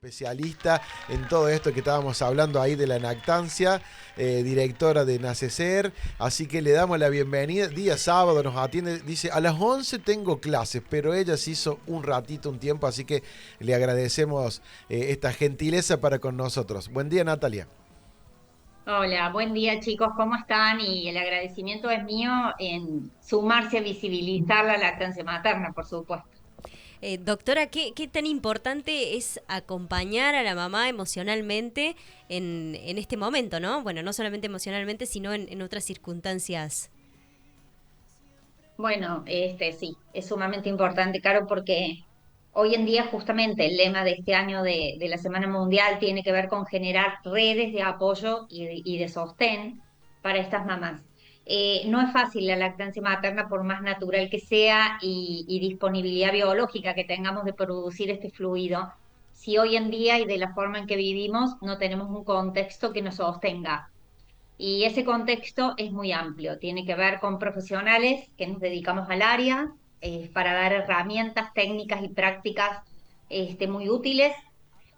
especialista en todo esto que estábamos hablando ahí de la lactancia, directora de Nacecer, así que le damos la bienvenida. Día sábado nos atiende, dice, a las 11 tengo clases, pero ella se hizo un ratito, un tiempo, así que le agradecemos esta gentileza para con nosotros. Buen día, Natalia. Hola, buen día chicos, ¿cómo están? Y el agradecimiento es mío en sumarse a visibilizar la lactancia materna, por supuesto. Doctora, ¿qué tan importante es acompañar a la mamá emocionalmente en este momento, ¿no? Bueno, no solamente emocionalmente, sino en otras circunstancias. Bueno, sí, es sumamente importante, Caro, porque hoy en día justamente el lema de este año de la Semana Mundial tiene que ver con generar redes de apoyo y de sostén para estas mamás. No es fácil la lactancia materna por más natural que sea y disponibilidad biológica que tengamos de producir este fluido, si hoy en día y de la forma en que vivimos no tenemos un contexto que nos sostenga. Y ese contexto es muy amplio, tiene que ver con profesionales que nos dedicamos al área para dar herramientas técnicas y prácticas muy útiles,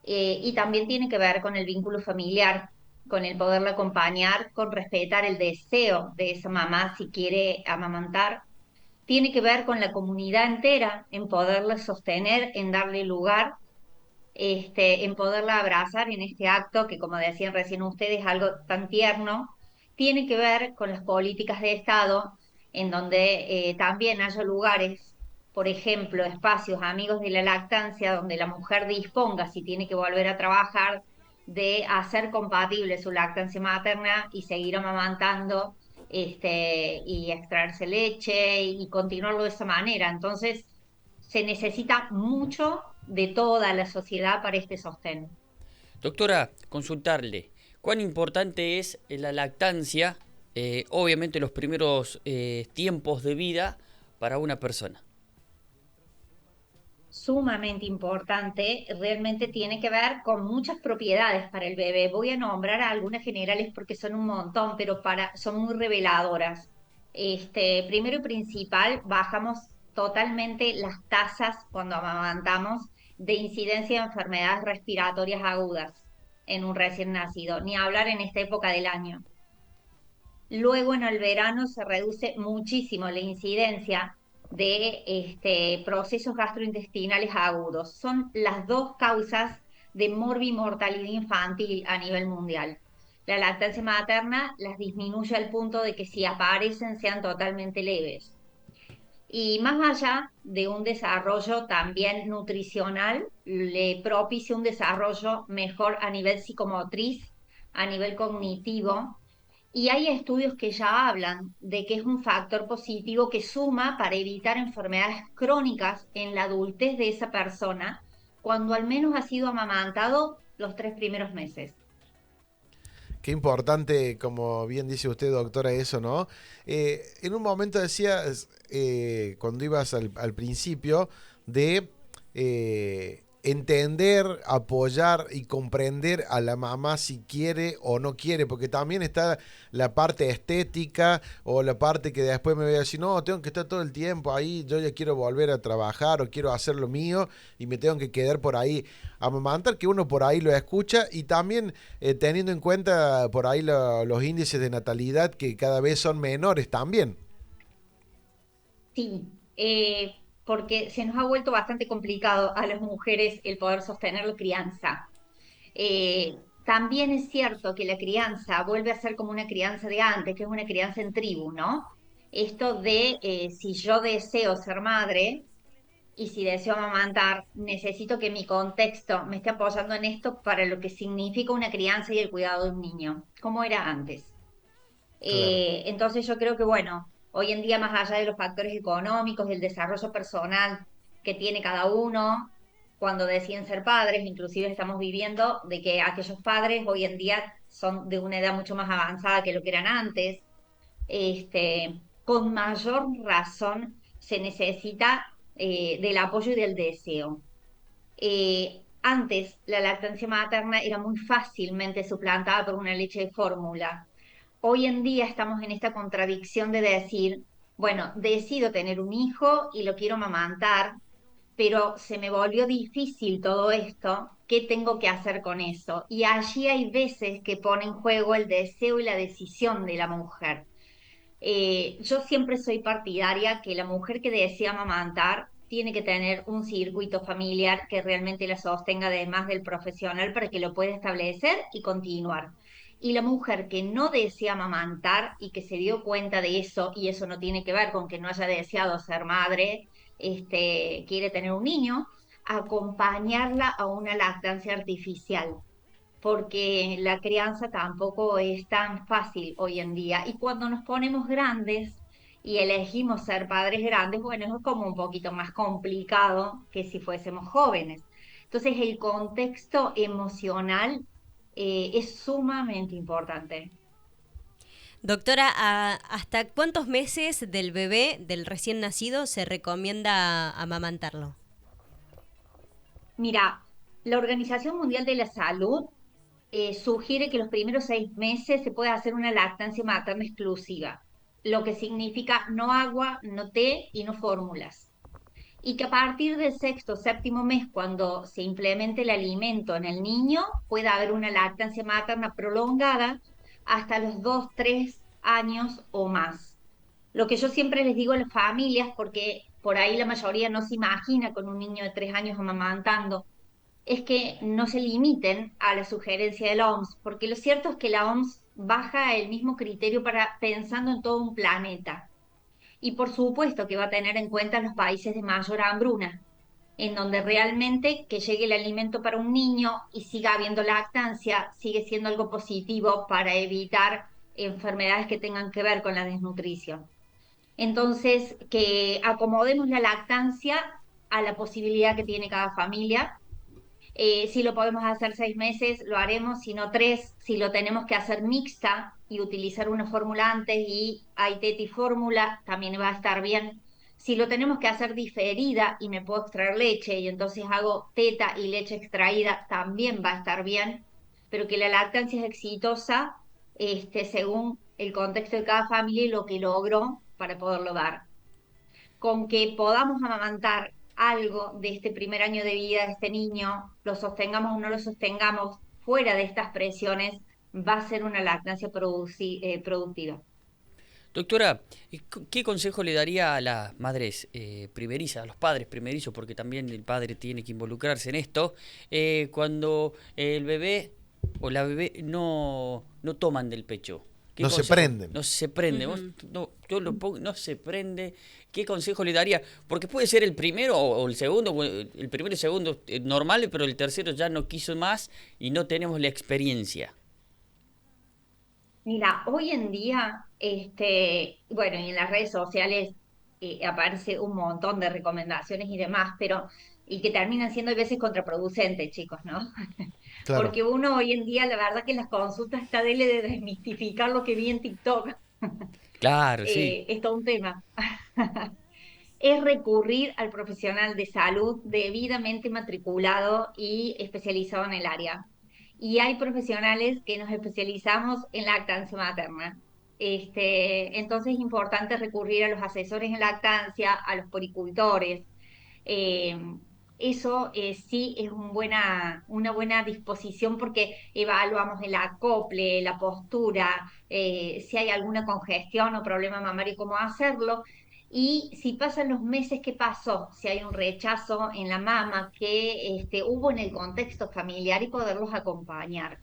y también tiene que ver con el vínculo familiar, con el poderla acompañar, con respetar el deseo de esa mamá si quiere amamantar. Tiene que ver con la comunidad entera en poderla sostener, en darle lugar, en poderla abrazar en este acto que, como decían recién ustedes, es algo tan tierno. Tiene que ver con las políticas de Estado, en donde también haya lugares, por ejemplo, espacios amigos de la lactancia, donde la mujer disponga, si tiene que volver a trabajar, de hacer compatible su lactancia materna y seguir amamantando, y extraerse leche y continuarlo de esa manera. Entonces, se necesita mucho de toda la sociedad para este sostén. Doctora, consultarle, ¿cuán importante es la lactancia, obviamente los primeros tiempos de vida para una persona? Sumamente importante, realmente tiene que ver con muchas propiedades para el bebé. Voy a nombrar algunas generales porque son un montón, pero son muy reveladoras. Primero y principal, bajamos totalmente las tasas cuando amamantamos de incidencia de enfermedades respiratorias agudas en un recién nacido, ni hablar en esta época del año. Luego en el verano se reduce muchísimo la incidencia de procesos gastrointestinales agudos. Son las dos causas de morbimortalidad infantil a nivel mundial. La lactancia materna las disminuye al punto de que si aparecen sean totalmente leves. Y más allá de un desarrollo también nutricional, le propicia un desarrollo mejor a nivel psicomotriz, a nivel cognitivo, y hay estudios que ya hablan de que es un factor positivo que suma para evitar enfermedades crónicas en la adultez de esa persona cuando al menos ha sido amamantado los 3 primeros meses. Qué importante, como bien dice usted, doctora, eso, ¿no? En un momento decías, cuando ibas al principio, de entender, apoyar y comprender a la mamá si quiere o no quiere, porque también está la parte estética o la parte que después me voy a decir, no, tengo que estar todo el tiempo ahí, yo ya quiero volver a trabajar o quiero hacer lo mío y me tengo que quedar por ahí a amamantar, que uno por ahí lo escucha y también teniendo en cuenta por ahí los índices de natalidad que cada vez son menores también. Sí, porque se nos ha vuelto bastante complicado a las mujeres el poder sostener la crianza. También es cierto que la crianza vuelve a ser como una crianza de antes, que es una crianza en tribu, ¿no? Esto de si yo deseo ser madre y si deseo amamantar, necesito que mi contexto me esté apoyando en esto para lo que significa una crianza y el cuidado de un niño, como era antes. Claro. Entonces yo creo que, bueno, hoy en día más allá de los factores económicos y el desarrollo personal que tiene cada uno, cuando deciden ser padres, inclusive estamos viviendo de que aquellos padres hoy en día son de una edad mucho más avanzada que lo que eran antes, con mayor razón se necesita del apoyo y del deseo. Antes la lactancia materna era muy fácilmente suplantada por una leche de fórmula. Hoy en día estamos en esta contradicción de decir, bueno, decido tener un hijo y lo quiero amamantar, pero se me volvió difícil todo esto. ¿Qué tengo que hacer con eso? Y allí hay veces que pone en juego el deseo y la decisión de la mujer. Yo siempre soy partidaria que la mujer que desea amamantar tiene que tener un circuito familiar que realmente la sostenga además del profesional para que lo pueda establecer y continuar. Y la mujer que no desea amamantar y que se dio cuenta de eso, y eso no tiene que ver con que no haya deseado ser madre, quiere tener un niño, acompañarla a una lactancia artificial porque la crianza tampoco es tan fácil hoy en día. Y cuando nos ponemos grandes y elegimos ser padres grandes, bueno, es como un poquito más complicado que si fuésemos jóvenes. Entonces, el contexto emocional es sumamente importante. Doctora, ¿hasta cuántos meses del bebé, del recién nacido, se recomienda amamantarlo? Mira, la Organización Mundial de la Salud sugiere que los primeros 6 meses se puede hacer una lactancia materna exclusiva, lo que significa no agua, no té y no fórmulas. Y que a partir del sexto, séptimo mes, cuando se implemente el alimento en el niño, pueda haber una lactancia materna prolongada hasta los 2, 3 años o más. Lo que yo siempre les digo a las familias, porque por ahí la mayoría no se imagina con un niño de 3 años amamantando, es que no se limiten a la sugerencia de la OMS, porque lo cierto es que la OMS baja el mismo criterio para pensando en todo un planeta. Y por supuesto que va a tener en cuenta los países de mayor hambruna, en donde realmente que llegue el alimento para un niño y siga habiendo lactancia, sigue siendo algo positivo para evitar enfermedades que tengan que ver con la desnutrición. Entonces, que acomodemos la lactancia a la posibilidad que tiene cada familia. Si lo podemos hacer 6 meses, lo haremos, si no 3. Si lo tenemos que hacer mixta y utilizar una fórmula antes y hay teti fórmula, también va a estar bien. Si lo tenemos que hacer diferida y me puedo extraer leche y entonces hago teta y leche extraída, también va a estar bien. Pero que la lactancia es exitosa, según el contexto de cada familia y lo que logró para poderlo dar. Con que podamos amamantar algo de este primer año de vida de este niño, lo sostengamos o no lo sostengamos, fuera de estas presiones, va a ser una lactancia productiva. Doctora, ¿qué consejo le daría a las madres primerizas, a los padres primerizos, porque también el padre tiene que involucrarse en esto, cuando el bebé o la bebé no toman del pecho? No se prenden. No se prende. Ujú. Yo lo pongo, no se prende. ¿Qué consejo le daría? Porque puede ser el primero o el segundo, el primero y el segundo normal, pero el tercero ya no quiso más y no tenemos la experiencia. Mira, hoy en día, bueno, y en las redes sociales aparece un montón de recomendaciones y demás, pero y que terminan siendo a veces contraproducentes, chicos, ¿no? Claro. Porque uno hoy en día, la verdad que en las consultas está de desmistificar lo que vi en TikTok. Claro, sí. Es todo un tema. Es recurrir al profesional de salud debidamente matriculado y especializado en el área. Y hay profesionales que nos especializamos en lactancia materna. Entonces es importante recurrir a los asesores en lactancia, a los poricultores. Eh, Eso sí es una buena disposición porque evaluamos el acople, la postura, si hay alguna congestión o problema mamario, cómo hacerlo. Y si pasan los meses que pasó, si hay un rechazo en la mama que hubo en el contexto familiar y poderlos acompañar.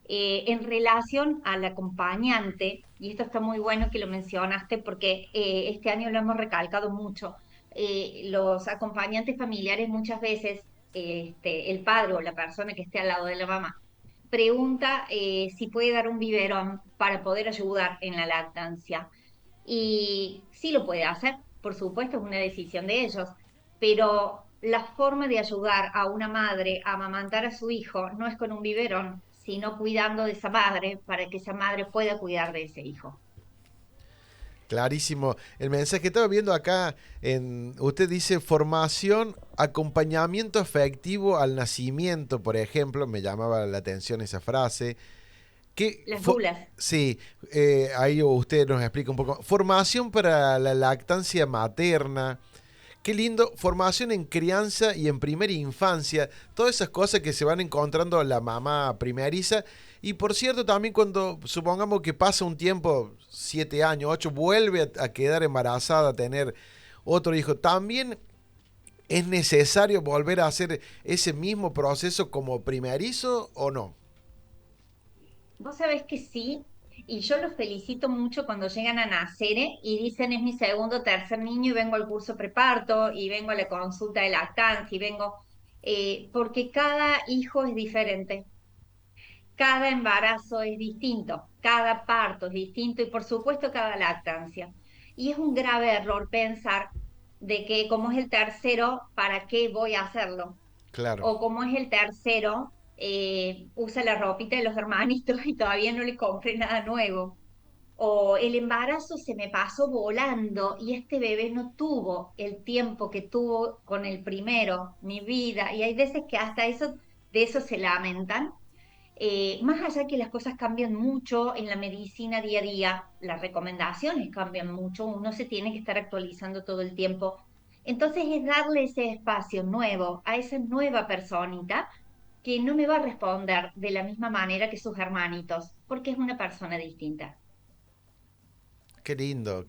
En relación al acompañante, y esto está muy bueno que lo mencionaste porque este año lo hemos recalcado mucho, los acompañantes familiares muchas veces, el padre o la persona que esté al lado de la mamá, pregunta si puede dar un biberón para poder ayudar en la lactancia. Y sí lo puede hacer, por supuesto, es una decisión de ellos, pero la forma de ayudar a una madre a amamantar a su hijo no es con un biberón, sino cuidando de esa madre para que esa madre pueda cuidar de ese hijo. Clarísimo. El mensaje que estaba viendo acá, usted dice formación, acompañamiento afectivo al nacimiento, por ejemplo, me llamaba la atención esa frase. Las dulas. Sí, ahí usted nos explica un poco. Formación para la lactancia materna. Qué lindo, formación en crianza y en primera infancia, todas esas cosas que se van encontrando la mamá primeriza. Y por cierto, también cuando supongamos que pasa un tiempo, 7 años, 8, vuelve a quedar embarazada, a tener otro hijo, también es necesario volver a hacer ese mismo proceso como primerizo o no. Vos sabés que sí, y yo los felicito mucho cuando llegan a nacer y dicen es mi segundo o tercer niño y vengo al curso preparto y vengo a la consulta de lactancia y vengo, porque cada hijo es diferente, cada embarazo es distinto, cada parto es distinto y por supuesto cada lactancia. Y es un grave error pensar de que como es el tercero, ¿para qué voy a hacerlo? Claro. O como es el tercero, usa la ropita de los hermanitos y todavía no le compré nada nuevo. O el embarazo se me pasó volando y este bebé no tuvo el tiempo que tuvo con el primero, mi vida. Y hay veces que hasta eso, de eso se lamentan. Más allá que las cosas cambian mucho en la medicina día a día, las recomendaciones cambian mucho, uno se tiene que estar actualizando todo el tiempo. Entonces es darle ese espacio nuevo a esa nueva personita que no me va a responder de la misma manera que sus hermanitos, porque es una persona distinta. Qué lindo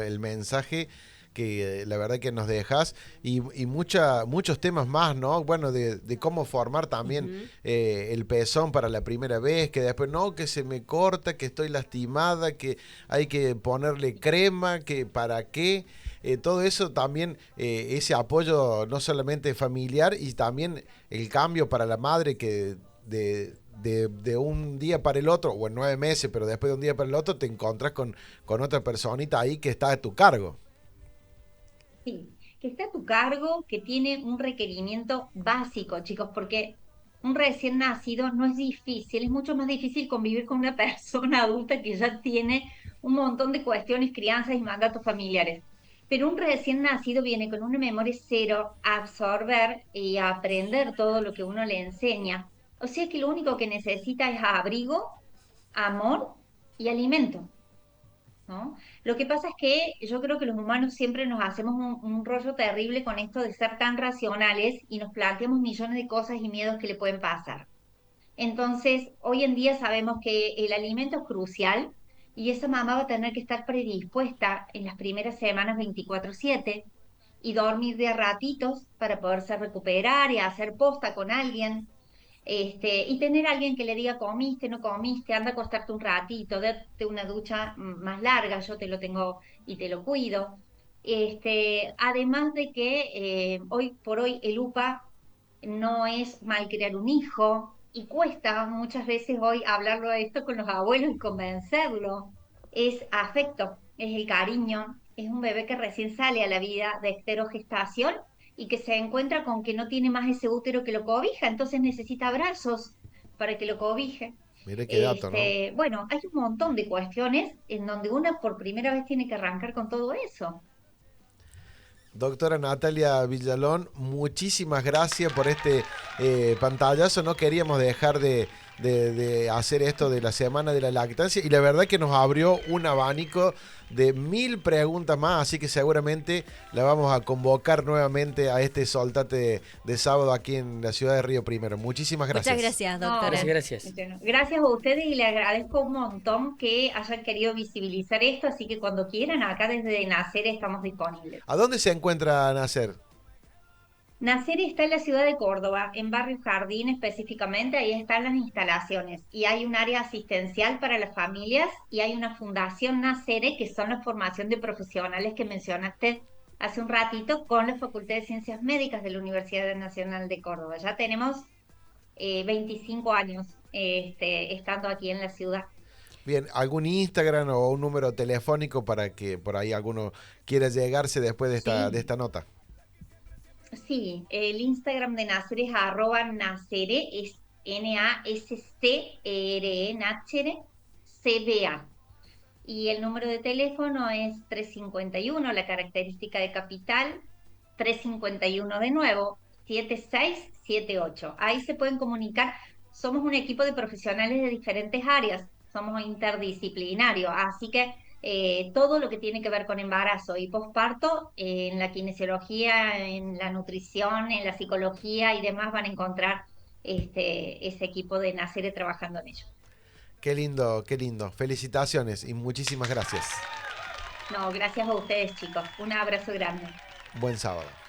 el mensaje que la verdad que nos dejas y muchos temas más, ¿no? Bueno, de cómo formar también Ujú. el pezón para la primera vez, que después no, que se me corta, que estoy lastimada, que hay que ponerle crema, que para qué. Todo eso también, ese apoyo no solamente familiar y también el cambio para la madre que de un día para el otro, o en 9 meses, pero después de un día para el otro te encontrás con otra personita ahí que está a tu cargo. Sí, que está a tu cargo, que tiene un requerimiento básico, chicos, porque un recién nacido no es difícil, es mucho más difícil convivir con una persona adulta que ya tiene un montón de cuestiones, crianzas y mandatos familiares. Pero un recién nacido viene con una memoria cero a absorber y a aprender todo lo que uno le enseña. O sea que lo único que necesita es abrigo, amor y alimento. ¿No? Lo que pasa es que yo creo que los humanos siempre nos hacemos un rollo terrible con esto de ser tan racionales y nos planteamos millones de cosas y miedos que le pueden pasar. Entonces, hoy en día sabemos que el alimento es crucial y esa mamá va a tener que estar predispuesta en las primeras semanas 24/7 y dormir de a ratitos para poderse recuperar y hacer posta con alguien y tener a alguien que le diga, comiste, no comiste, anda a acostarte un ratito, date una ducha más larga, yo te lo tengo y te lo cuido. Además de que hoy por hoy el UPA no es malcriar un hijo y cuesta muchas veces hoy hablarlo de esto con los abuelos y convencerlo. Es afecto, es el cariño, es un bebé que recién sale a la vida de esterogestación y que se encuentra con que no tiene más ese útero que lo cobija, entonces necesita abrazos para que lo cobije. Mire qué dato, ¿no? Bueno, hay un montón de cuestiones en donde una por primera vez tiene que arrancar con todo eso. Doctora Natalia Villalón, muchísimas gracias por este pantallazo. No queríamos dejar de hacer esto de la Semana de la Lactancia y la verdad que nos abrió un abanico de 1000 preguntas más, así que seguramente la vamos a convocar nuevamente a este Soltate de sábado aquí en la ciudad de Río Primero. Muchísimas Muchas gracias. gracias, No, doctora. Gracias. gracias a ustedes y le agradezco un montón que hayan querido visibilizar esto, así que cuando quieran, acá desde Nacer estamos disponibles. ¿A dónde se encuentra Nacer? Nacer está en la ciudad de Córdoba, en Barrio Jardín específicamente, ahí están las instalaciones y hay un área asistencial para las familias y hay una fundación Nacere, que son la formación de profesionales que mencionaste hace un ratito con la Facultad de Ciencias Médicas de la Universidad Nacional de Córdoba. Ya tenemos 25 años estando aquí en la ciudad. Bien, ¿algún Instagram o un número telefónico para que por ahí alguno quiera llegarse después de Sí, esta nota? sí, el Instagram de Nacere es @Nacere, es Naccere, Nacere, CBA. Y el número de teléfono es 351, la característica de capital, 351 de nuevo, 7678. Ahí se pueden comunicar. Somos un equipo de profesionales de diferentes áreas, somos interdisciplinarios, así que todo lo que tiene que ver con embarazo y posparto, en la kinesiología, en la nutrición, en la psicología y demás van a encontrar ese equipo de Nacere trabajando en ello. Qué lindo, qué lindo. Felicitaciones y muchísimas gracias. No, gracias a ustedes, chicos. Un abrazo grande. Buen sábado.